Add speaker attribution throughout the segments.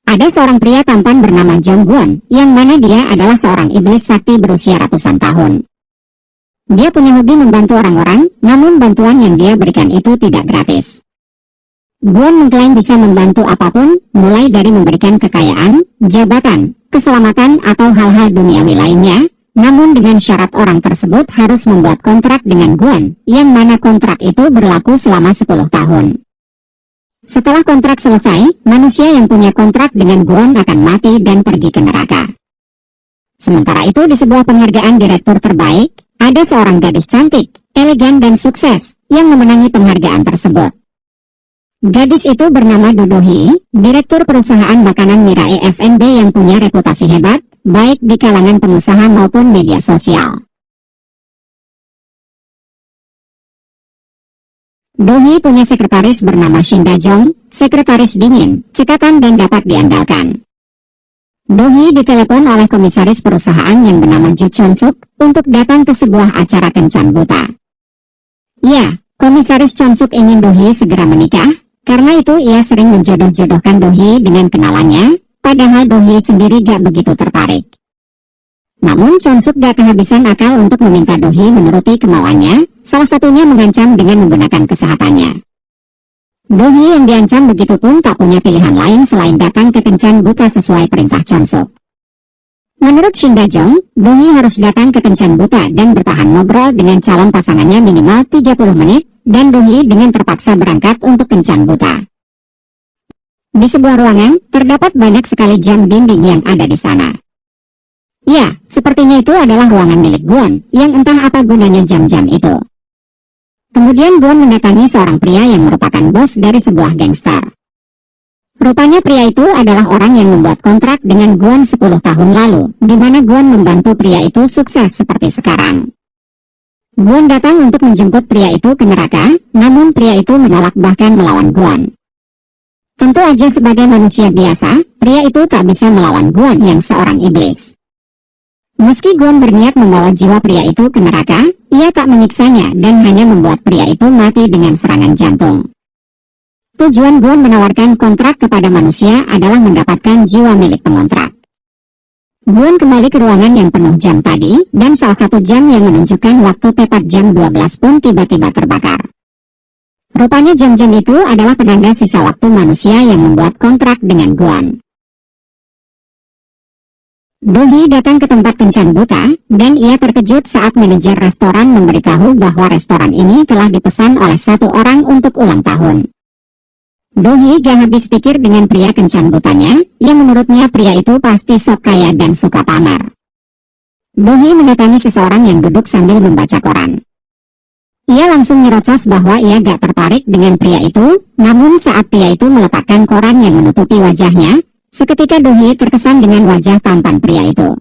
Speaker 1: Ada seorang pria tampan bernama Jong Gwon, yang mana dia adalah seorang iblis sakti berusia ratusan tahun. Dia punya hobi membantu orang-orang, namun bantuan yang dia berikan itu tidak gratis. Gwon mengklaim bisa membantu apapun, mulai dari memberikan kekayaan, jabatan, keselamatan atau hal-hal duniawi lainnya, namun dengan syarat orang tersebut harus membuat kontrak dengan Gwon, yang mana kontrak itu berlaku selama 10 tahun. Setelah kontrak selesai, manusia yang punya kontrak dengan Gwon akan mati dan pergi ke neraka. Sementara itu di sebuah penghargaan direktur terbaik, ada seorang gadis cantik, elegan dan sukses, yang memenangi penghargaan tersebut. Gadis itu bernama Do Do-hee, direktur perusahaan makanan Mirae F&B yang punya reputasi hebat, baik di kalangan pengusaha maupun media sosial. Do-hee punya sekretaris bernama Shin Da-jong, sekretaris dingin, cekatan dan dapat diandalkan. Do-hee ditelepon oleh komisaris perusahaan yang bernama Ju Chon-suk untuk datang ke sebuah acara kencan buta. Ya, komisaris Chon-suk ingin Do-hee segera menikah, karena itu ia sering menjodoh-jodohkan Do-hee dengan kenalannya, padahal Do-hee sendiri gak begitu tertarik. Namun Chon-suk gak kehabisan akal untuk meminta Do-hee menuruti kemauannya, salah satunya mengancam dengan menggunakan kesehatannya. Do-hee yang diancam begitu pun tak punya pilihan lain selain datang ke kencan buta sesuai perintah Chon-suk. Menurut Shin Da-jong, Do-hee harus datang ke kencan buta dan bertahan ngobrol dengan calon pasangannya minimal 30 menit, dan Do-hee dengan terpaksa berangkat untuk kencan buta. Di sebuah ruangan, terdapat banyak sekali jam dinding yang ada di sana. Ya, sepertinya itu adalah ruangan milik Gwon, yang entah apa gunanya jam-jam itu. Kemudian Gwon mendatangi seorang pria yang merupakan bos dari sebuah gangster. Rupanya pria itu adalah orang yang membuat kontrak dengan Gwon 10 tahun lalu, di mana Gwon membantu pria itu sukses seperti sekarang. Gwon datang untuk menjemput pria itu ke neraka, namun pria itu menolak bahkan melawan Gwon. Tentu aja sebagai manusia biasa, pria itu tak bisa melawan Gwon yang seorang iblis. Meski Gwon berniat membawa jiwa pria itu ke neraka, ia tak menyiksanya dan hanya membuat pria itu mati dengan serangan jantung. Tujuan Gwon menawarkan kontrak kepada manusia adalah mendapatkan jiwa milik pengontrak. Gwon kembali ke ruangan yang penuh jam tadi, dan salah satu jam yang menunjukkan waktu tepat jam 12 pun tiba-tiba terbakar. Rupanya jam-jam itu adalah penanda sisa waktu manusia yang membuat kontrak dengan Gwon. Do-hee datang ke tempat kencan buta, dan ia terkejut saat manajer restoran memberitahu bahwa restoran ini telah dipesan oleh satu orang untuk ulang tahun. Do-hee gak habis pikir dengan pria kencan butanya, yang menurutnya pria itu pasti sok kaya dan suka pamer. Do-hee mendatangi seseorang yang duduk sambil membaca koran. Ia langsung nyerocos bahwa ia gak tertarik dengan pria itu, namun saat pria itu meletakkan koran yang menutupi wajahnya, seketika Do-hee terkesan dengan wajah tampan pria itu.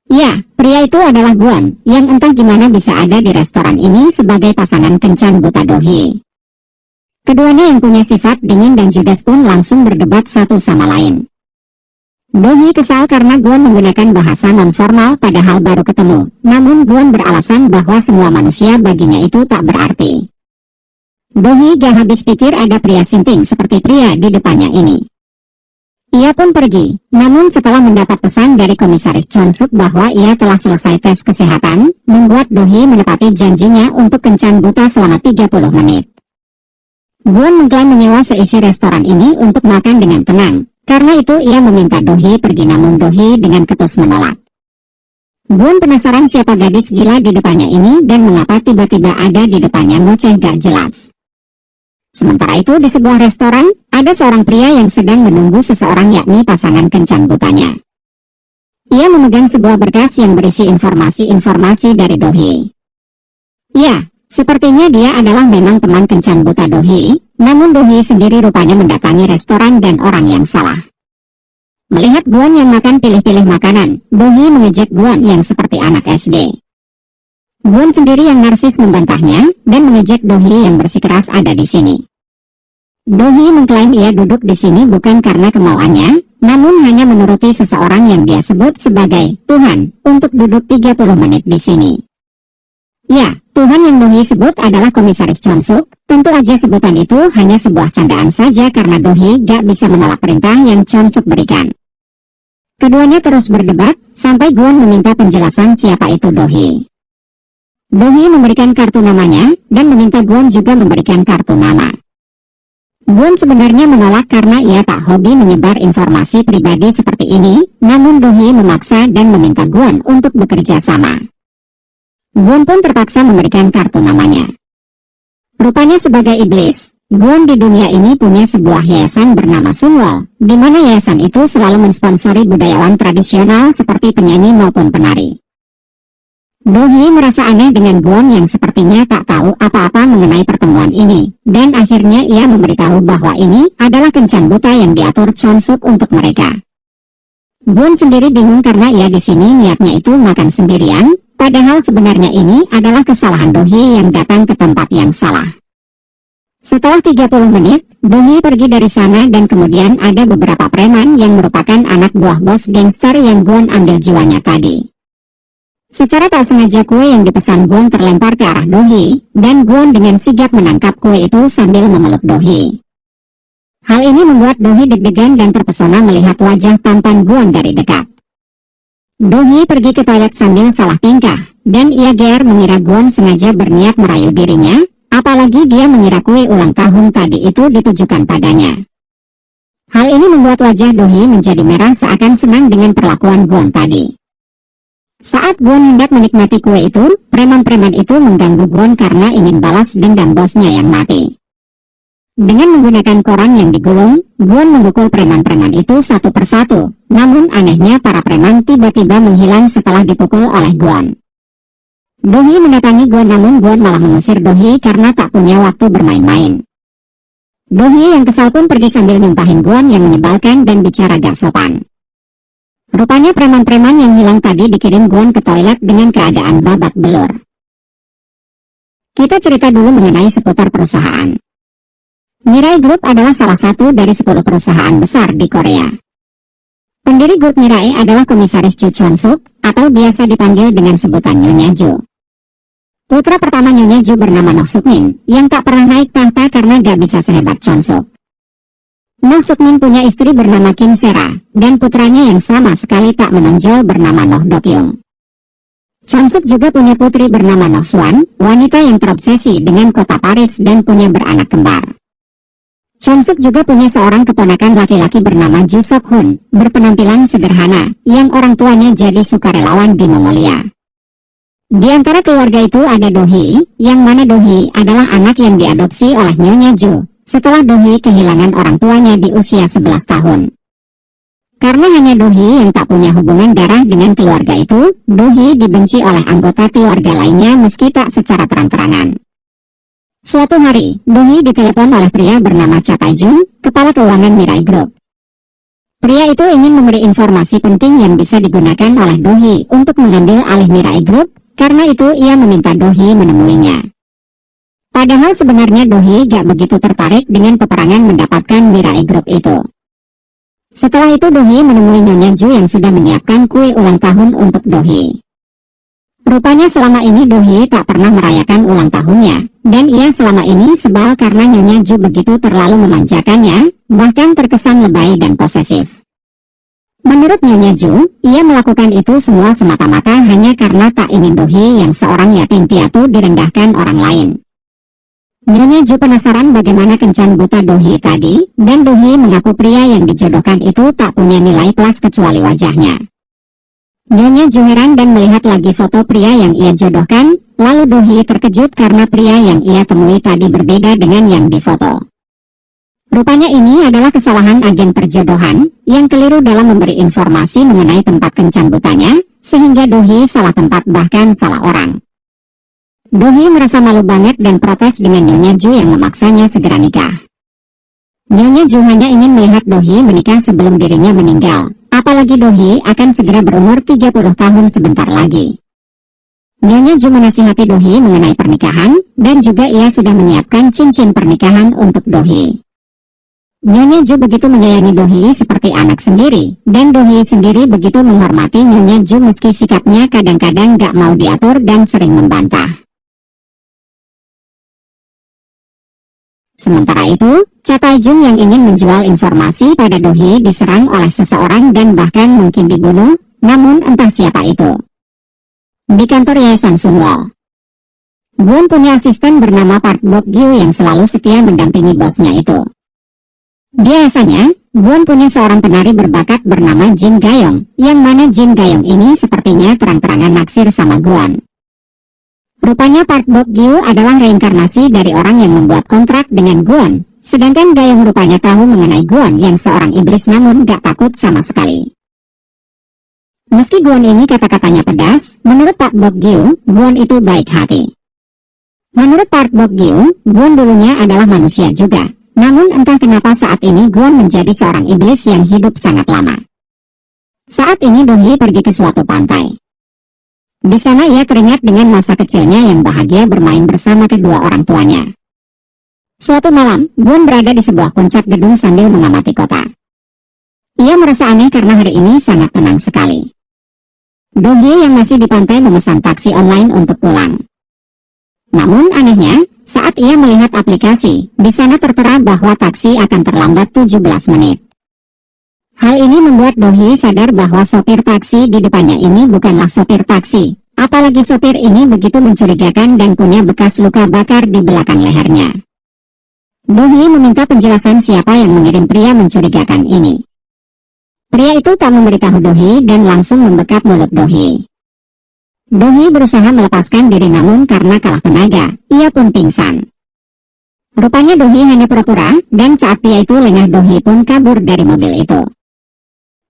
Speaker 1: Ya, pria itu adalah Gwon, yang entah gimana bisa ada di restoran ini sebagai pasangan kencan buta Do-hee. Keduanya yang punya sifat dingin dan judes pun langsung berdebat satu sama lain. Do-hee kesal karena Gwon menggunakan bahasa non-formal padahal baru ketemu, namun Gwon beralasan bahwa semua manusia baginya itu tak berarti. Do-hee gak habis pikir ada pria sinting seperti pria di depannya ini. Ia pun pergi, namun setelah mendapat pesan dari komisaris Chon-suk bahwa ia telah selesai tes kesehatan, membuat Do-hee menepati janjinya untuk kencan buta selama 30 menit. Gwon mengklaim menyewa seisi restoran ini untuk makan dengan tenang, karena itu ia meminta Do-hee pergi namun Do-hee dengan ketus menolak. Gwon penasaran siapa gadis gila di depannya ini dan mengapa tiba-tiba ada di depannya ngoceh gak jelas. Sementara itu di sebuah restoran, ada seorang pria yang sedang menunggu seseorang yakni pasangan kencan butanya. Ia memegang sebuah berkas yang berisi informasi-informasi dari Do-hee. Ya, sepertinya dia adalah memang teman kencan buta Do-hee, namun Do-hee sendiri rupanya mendatangi restoran dan orang yang salah. Melihat Gwon yang makan pilih-pilih makanan, Do-hee mengejek Gwon yang seperti anak SD. Gwon sendiri yang narsis membantahnya, dan mengejek Do-hee yang bersikeras ada di sini. Do-hee mengklaim ia duduk di sini bukan karena kemauannya, namun hanya menuruti seseorang yang dia sebut sebagai Tuhan, untuk duduk 30 menit di sini. Ya, Tuhan yang Dohee sebut adalah Komisaris Chon-suk. Tentu aja sebutan itu hanya sebuah candaan saja karena Dohee gak bisa menolak perintah yang Chon-suk berikan. Keduanya terus berdebat, sampai Gwon meminta penjelasan siapa itu Dohee. Dohee memberikan kartu namanya, dan meminta Gwon juga memberikan kartu nama. Gwon sebenarnya menolak karena ia tak hobi menyebar informasi pribadi seperti ini, namun Dohee memaksa dan meminta Gwon untuk bekerja sama. Gwon pun terpaksa memberikan kartu namanya. Rupanya sebagai iblis, Gwon di dunia ini punya sebuah yayasan bernama Sunwol, di mana yayasan itu selalu mensponsori budayawan tradisional seperti penyanyi maupun penari. Dohee merasa aneh dengan Gwon yang sepertinya tak tahu apa-apa mengenai pertemuan ini, dan akhirnya ia memberitahu bahwa ini adalah kencan buta yang diatur Chon-suk untuk mereka. Gwon sendiri bingung karena ia di sini niatnya itu makan sendirian, padahal sebenarnya ini adalah kesalahan Dohee yang datang ke tempat yang salah. Setelah 30 menit, Dohee pergi dari sana dan kemudian ada beberapa preman yang merupakan anak buah bos gangster yang Gwon ambil jiwanya tadi. Secara tak sengaja kue yang dipesan Gwon terlempar ke arah Dohee, dan Gwon dengan sigap menangkap kue itu sambil memeluk Dohee. Hal ini membuat Dohee deg-degan dan terpesona melihat wajah tampan Gwon dari dekat. Dohee pergi ke toilet sambil salah tingkah, dan ia gear mengira Gwon sengaja berniat merayu dirinya, apalagi dia mengira kue ulang tahun tadi itu ditujukan padanya. Hal ini membuat wajah Dohee menjadi merah seakan senang dengan perlakuan Gwon tadi. Saat Gwon hendak menikmati kue itu, preman-preman itu mengganggu Gwon karena ingin balas dendam bosnya yang mati. Dengan menggunakan koran yang digulung, Gwon memukul preman-preman itu satu persatu, namun anehnya para preman tiba-tiba menghilang setelah dipukul oleh Gwon. Dohee mendatangi Gwon namun Gwon malah mengusir Dohee karena tak punya waktu bermain-main. Dohee yang kesal pun pergi sambil nyumpahin Gwon yang menyebalkan dan bicara gak sopan. Rupanya preman-preman yang hilang tadi dikirim Gwon ke toilet dengan keadaan babak belur. Kita cerita dulu mengenai seputar perusahaan. Mirai Group adalah salah satu dari 10 perusahaan besar di Korea. Pendiri grup Mirai adalah Komisaris Ju Chon-suk, atau biasa dipanggil dengan sebutan Nyonya Ju. Putra pertama Nyonya Ju bernama Noh Suk-min, yang tak pernah naik tahta karena gak bisa sehebat Chon-suk. Noh Suk-min punya istri bernama Kim Sera, dan putranya yang sama sekali tak menonjol bernama Noh Dok-yung. Chon-suk juga punya putri bernama Noh Swan, wanita yang terobsesi dengan kota Paris dan punya beranak kembar. Chon-suk juga punya seorang keponakan laki-laki bernama Ju Sok-hun, berpenampilan sederhana, yang orang tuanya jadi sukarelawan di Mongolia. Di antara keluarga itu ada Dohee, yang mana Dohee adalah anak yang diadopsi oleh Nyonya Ju, setelah Dohee kehilangan orang tuanya di usia 11 tahun. Karena hanya Dohee yang tak punya hubungan darah dengan keluarga itu, Dohee dibenci oleh anggota keluarga lainnya meski tak secara terang-terangan. Suatu hari, Dohee ditelepon oleh pria bernama Cha Tae-jun, kepala keuangan Mirai Group. Pria itu ingin memberi informasi penting yang bisa digunakan oleh Dohee untuk mengambil alih Mirai Group, karena itu ia meminta Dohee menemuinya. Padahal sebenarnya Dohee gak begitu tertarik dengan peperangan mendapatkan Mirai Group itu. Setelah itu Dohee menemui Nyonya Ju yang sudah menyiapkan kue ulang tahun untuk Dohee. Rupanya selama ini Dohee tak pernah merayakan ulang tahunnya, dan ia selama ini sebal karena Nyonya Ju begitu terlalu memanjakannya, bahkan terkesan lebay dan posesif. Menurut Nyonya Ju, ia melakukan itu semua semata-mata hanya karena tak ingin Dohee yang seorang yatim piatu direndahkan orang lain. Nyonya Ju penasaran bagaimana kencan buta Dohee tadi, dan Dohee mengaku pria yang dijodohkan itu tak punya nilai plus kecuali wajahnya. Nyonya Ju heran dan melihat lagi foto pria yang ia jodohkan, lalu Dohee terkejut karena pria yang ia temui tadi berbeda dengan yang difoto. Rupanya ini adalah kesalahan agen perjodohan, yang keliru dalam memberi informasi mengenai tempat kencan butanya, sehingga Dohee salah tempat bahkan salah orang. Dohee merasa malu banget dan protes dengan Nyonya Ju yang memaksanya segera nikah. Nyonya Ju hanya ingin melihat Dohee menikah sebelum dirinya meninggal, apalagi Dohee akan segera berumur 30 tahun sebentar lagi. Nyonya Ju menasihati Dohee mengenai pernikahan, dan juga ia sudah menyiapkan cincin pernikahan untuk Dohee. Nyonya Ju begitu menyayangi Dohee seperti anak sendiri, dan Dohee sendiri begitu menghormati Nyonya Ju meski sikapnya kadang-kadang gak mau diatur dan sering membantah. Sementara itu, Cha Taijun yang ingin menjual informasi pada Do Hee diserang oleh seseorang dan bahkan mungkin dibunuh, namun entah siapa itu. Di kantor Yayasan Sunwol, Gwon punya asisten bernama Park Bok Gyu yang selalu setia mendampingi bosnya itu. Biasanya, Gwon punya seorang penari berbakat bernama Jin Gayong, yang mana Jin Gayong ini sepertinya terang-terangan naksir sama Gwon. Rupanya Park Bok Gyu adalah reinkarnasi dari orang yang membuat kontrak dengan Gwon, sedangkan Gayong rupanya tahu mengenai Gwon yang seorang iblis namun gak takut sama sekali. Meski Gwon ini kata-katanya pedas, menurut Park Bok Gyu, Gwon itu baik hati. Menurut Park Bok Gyu, Gwon dulunya adalah manusia juga, namun entah kenapa saat ini Gwon menjadi seorang iblis yang hidup sangat lama. Saat ini Do Hee pergi ke suatu pantai. Di sana ia teringat dengan masa kecilnya yang bahagia bermain bersama kedua orang tuanya. Suatu malam, Gwon berada di sebuah puncak gedung sambil mengamati kota. Ia merasa aneh karena hari ini sangat tenang sekali. Do Hee yang masih di pantai memesan taksi online untuk pulang. Namun anehnya, saat ia melihat aplikasi, di sana tertera bahwa taksi akan terlambat 17 menit. Hal ini membuat Do Hee sadar bahwa sopir taksi di depannya ini bukanlah sopir taksi, apalagi sopir ini begitu mencurigakan dan punya bekas luka bakar di belakang lehernya. Do Hee meminta penjelasan siapa yang mengirim pria mencurigakan ini. Pria itu tak memberitahu Do Hee dan langsung membekap mulut Do Hee. Do Hee berusaha melepaskan diri namun karena kalah tenaga, ia pun pingsan. Rupanya Do Hee hanya pura-pura, dan saat pria itu lengah Do Hee pun kabur dari mobil itu.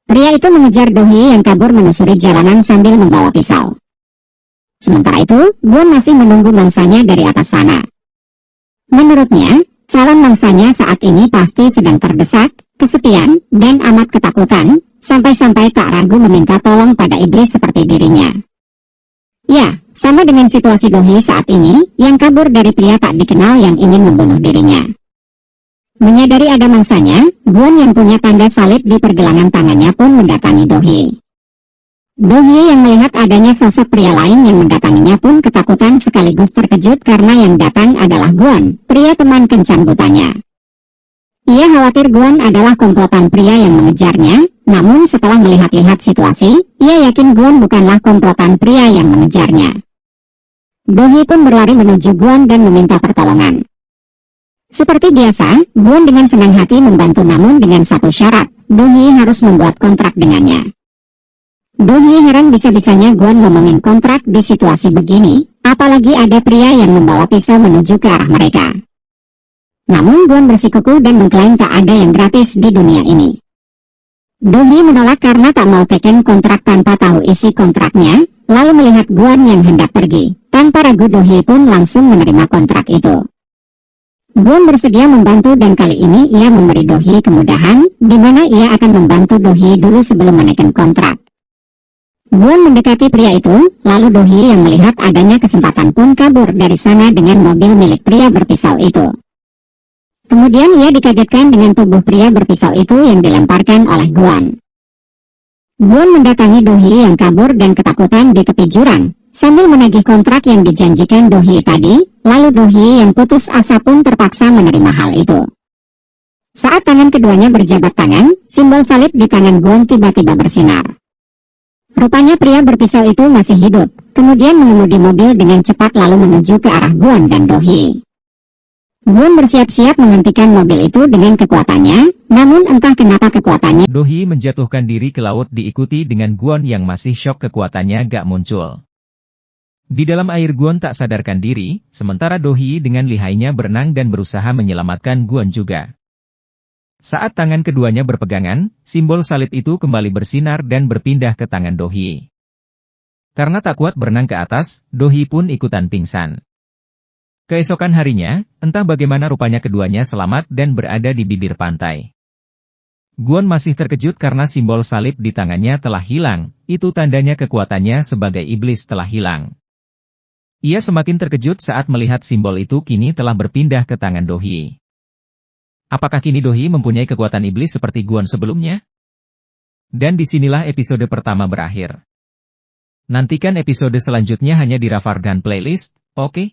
Speaker 1: Pria itu mengejar Do Hee yang kabur menyusuri jalanan sambil membawa pisau. Sementara itu, Gwon masih menunggu mangsanya dari atas sana. Menurutnya, calon mangsanya saat ini pasti sedang terdesak, kesepian, dan amat ketakutan, sampai-sampai tak ragu meminta tolong pada iblis seperti dirinya. Ya, sama dengan situasi Do Hee saat ini, yang kabur dari pria tak dikenal yang ingin membunuh dirinya. Menyadari ada mangsanya, Gwon yang punya tanda salib di pergelangan tangannya pun mendatangi Do Hee. Do Hee yang melihat adanya sosok pria lain yang mendatanginya pun ketakutan sekaligus terkejut karena yang datang adalah Gwon, pria teman kencan butanya. Ia khawatir Gwon adalah komplotan pria yang mengejarnya, namun setelah melihat-lihat situasi, ia yakin Gwon bukanlah komplotan pria yang mengejarnya. Do Hee pun berlari menuju Gwon dan meminta pertolongan. Seperti biasa, Gwon dengan senang hati membantu namun dengan satu syarat, Do Hee harus membuat kontrak dengannya. Do Hee heran bisa-bisanya Gwon ngomongin kontrak di situasi begini, apalagi ada pria yang membawa pisau menuju ke arah mereka. Namun Gwon bersikukuh dan mengklaim tak ada yang gratis di dunia ini. Do Hee menolak karena tak mau teken kontrak tanpa tahu isi kontraknya, lalu melihat Gwon yang hendak pergi, tanpa ragu Do Hee pun langsung menerima kontrak itu. Gwon bersedia membantu dan kali ini ia memberi Do Hee kemudahan, di mana ia akan membantu Do Hee dulu sebelum menaikkan kontrak. Gwon mendekati pria itu, lalu Do Hee yang melihat adanya kesempatan pun kabur dari sana dengan mobil milik pria berpisau itu. Kemudian ia dikagetkan dengan tubuh pria berpisau itu yang dilemparkan oleh Gwon. Gwon mendatangi Do Hee yang kabur dan ketakutan di tepi jurang, sambil menagih kontrak yang dijanjikan Do Hee tadi, lalu Do Hee yang putus asa pun terpaksa menerima hal itu. Saat tangan keduanya berjabat tangan, simbol salib di tangan Gwon tiba-tiba bersinar. Rupanya pria berpisau itu masih hidup, kemudian mengemudi mobil dengan cepat lalu menuju ke arah Gwon dan Do Hee. Gwon bersiap-siap menghentikan mobil itu dengan kekuatannya, namun entah kenapa kekuatannya.
Speaker 2: Do Hee menjatuhkan diri ke laut diikuti dengan Gwon yang masih syok kekuatannya gak muncul. Di dalam air Gwon tak sadarkan diri, sementara Do Hee dengan lihainya berenang dan berusaha menyelamatkan Gwon juga. Saat tangan keduanya berpegangan, simbol salib itu kembali bersinar dan berpindah ke tangan Do Hee. Karena tak kuat berenang ke atas, Do Hee pun ikutan pingsan. Keesokan harinya, entah bagaimana rupanya keduanya selamat dan berada di bibir pantai. Gwon masih terkejut karena simbol salib di tangannya telah hilang, itu tandanya kekuatannya sebagai iblis telah hilang. Ia semakin terkejut saat melihat simbol itu kini telah berpindah ke tangan Do Hee. Apakah kini Do Hee mempunyai kekuatan iblis seperti Gwon sebelumnya? Dan disinilah episode pertama berakhir. Nantikan episode selanjutnya hanya di Rafargan Playlist, oke?